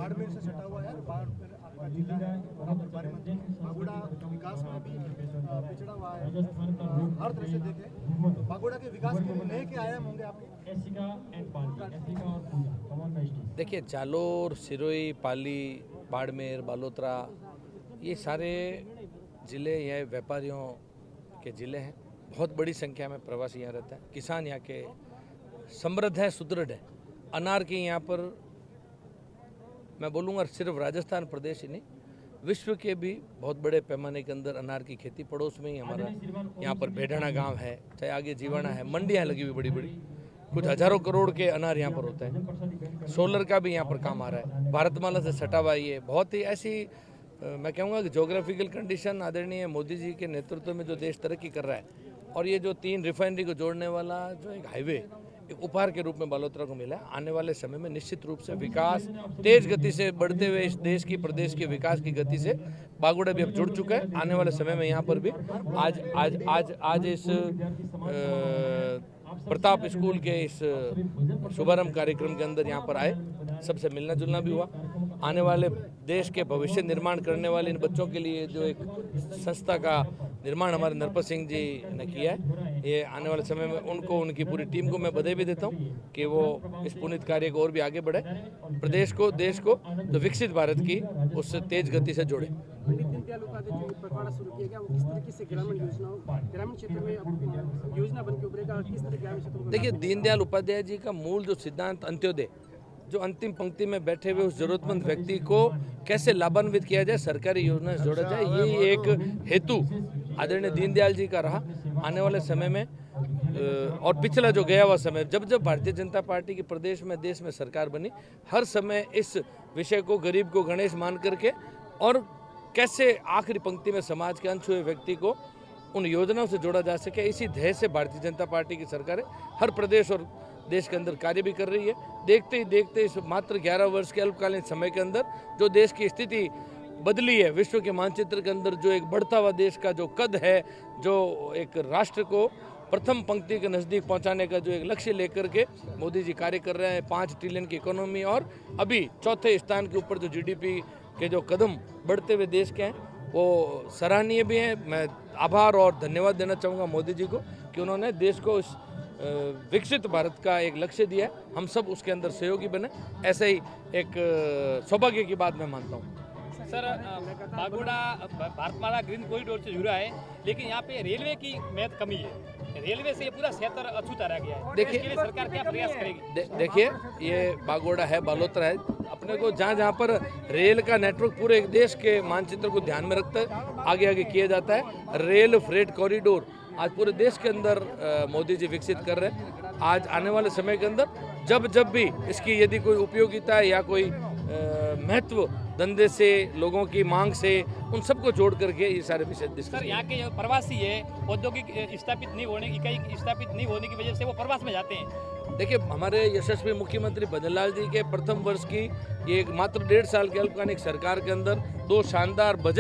बाड़मेर से सटा हुआ है, बाड़मेर आपका जिला है और आप प्रभारी मंत्री बागोड़ा विकास में भी पिछड़ा हुआ है। हर तरह से देखें तो बागोड़ा के विकास के लिए नए के आयाम होंगे आपके। देखिए, जालोर, सिरोही, पाली, बाड़मेर, बालोतरा, ये सारे ज़िले यह व्यापारियों के ज़िले हैं। बहुत बड़ी संख्या में प्रवासी यहाँ रहते हैं। किसान यहाँ के समृद्ध है, सुदृढ़ है। अनार की यहाँ पर मैं बोलूँगा सिर्फ राजस्थान प्रदेश ही नहीं, विश्व के भी बहुत बड़े पैमाने के अंदर अनार की खेती। पड़ोस में ही हमारा यहाँ पर भेड़ाना गांव है, चाहे आगे जीवाना है, मंडियाँ लगी हुई बड़ी बड़ी, कुछ हजारों करोड़ के अनार यहाँ पर होते हैं। सोलर का भी यहाँ पर काम आ रहा है। भारतमाला से सटा हुआ ये बहुत ही ऐसी मैं कहूँगा कि जोग्राफिकल कंडीशन आदरणीय मोदी जी के नेतृत्व में जो देश तरक्की कर रहा है, और ये जो 3 रिफाइनरी को जोड़ने वाला जो एक हाईवे एक उपहार के रूप में बालोतरा को मिला है। आने वाले समय में निश्चित रूप से विकास तेज गति से बढ़ते हुए इस देश की प्रदेश के विकास की गति से बागोड़ा भी अब जुड़ चुका है। आने वाले समय में यहाँ पर भी आज इस प्रताप स्कूल के इस शुभारंभ कार्यक्रम के अंदर यहाँ पर आए, सबसे मिलना जुलना भी हुआ। आने वाले देश के भविष्य निर्माण करने वाले इन बच्चों के लिए जो एक संस्था का निर्माण हमारे नरपत सिंह जी ने किया है, ये आने वाले समय में उनको, उनकी पूरी टीम को मैं बधाई भी देता हूँ कि वो इस पुनीत कार्य को और भी आगे बढ़े, प्रदेश को, देश को तो विकसित भारत की उससे तेज गति से जोड़े। पंडित दीनदयाल उपाध्याय जो पखवाड़ा शुरू किया गया, वो किस तरीके से ग्रामीण क्षेत्र में योजना बन के उभरेगा, किस तरह ग्रामीण क्षेत्रों में? देखिए, दीनदयाल उपाध्याय जी का मूल जो सिद्धांत अंत्योदय, जो अंतिम पंक्ति में बैठे हुए उस जरूरतमंद व्यक्ति को कैसे लाभान्वित किया जाए, सरकारी योजना से जोड़ा जाए, यही एक हेतु आदरणीय दीनदयाल जी का रहा। आने वाले समय में और पिछला जो गया हुआ समय, जब जब भारतीय जनता पार्टी की प्रदेश में, देश में सरकार बनी, हर समय इस विषय को, गरीब को गणेश मान करके और कैसे आखिरी पंक्ति में समाज के अनछुए व्यक्ति को उन योजनाओं से जोड़ा जा सके, इसी ध्येय से भारतीय जनता पार्टी की सरकारें हर प्रदेश और देश के अंदर कार्य भी कर रही है। देखते ही देखते इस मात्र 11 वर्ष के अल्पकालीन समय के अंदर जो देश की स्थिति बदली है, विश्व के मानचित्र के अंदर जो एक बढ़ता हुआ देश का जो कद है, जो एक राष्ट्र को प्रथम पंक्ति के नज़दीक पहुंचाने का जो एक लक्ष्य लेकर के मोदी जी कार्य कर रहे हैं, 5 ट्रिलियन की इकोनॉमी और अभी चौथे स्थान के ऊपर जो जीडीपी के जो कदम बढ़ते हुए देश के हैं, वो सराहनीय भी हैं। मैं आभार और धन्यवाद देना चाहूँगा मोदी जी को कि उन्होंने देश को इस विकसित भारत का एक लक्ष्य दिया है। हम सब उसके अंदर सहयोगी बने, ऐसे ही एक सौभाग्य की बात मैं मानता हूँ। Sir, Bagoda Bharatmala green corridor से जुड़ा है, लेकिन यहाँ पे रेलवे की महत्व कमी है। रेलवे से ये पूरा क्षेत्र अछूता रह गया है। देखिए, इसके लिए सरकार क्या प्रयास करेगी? देखिए, ये बागोड़ा है, बालोतरा है, अपने को जहाँ जहाँ पर रेल का नेटवर्क पूरे देश के मानचित्र को ध्यान में रखता है आगे आगे किया जाता है। रेल फ्रेट कॉरिडोर आज पूरे देश के अंदर मोदी जी विकसित कर रहे हैं। आज आने वाले समय के अंदर जब भी इसकी यदि कोई उपयोगिता है या कोई महत्व धंधे से, लोगों की मांग से, उन सबको जोड़ करके ये सारे विषय डिस्कस। सर, यहाँ के जो प्रवासी है, औद्योगिक स्थापित नहीं होने, इकाई स्थापित नहीं होने की वजह से वो प्रवास में जाते हैं। देखिए, हमारे यशस्वी मुख्यमंत्री भजनलाल जी के प्रथम वर्ष की ये मात्र 1.5 साल के अल्पकालिक सरकार के अंदर 2 शानदार बजट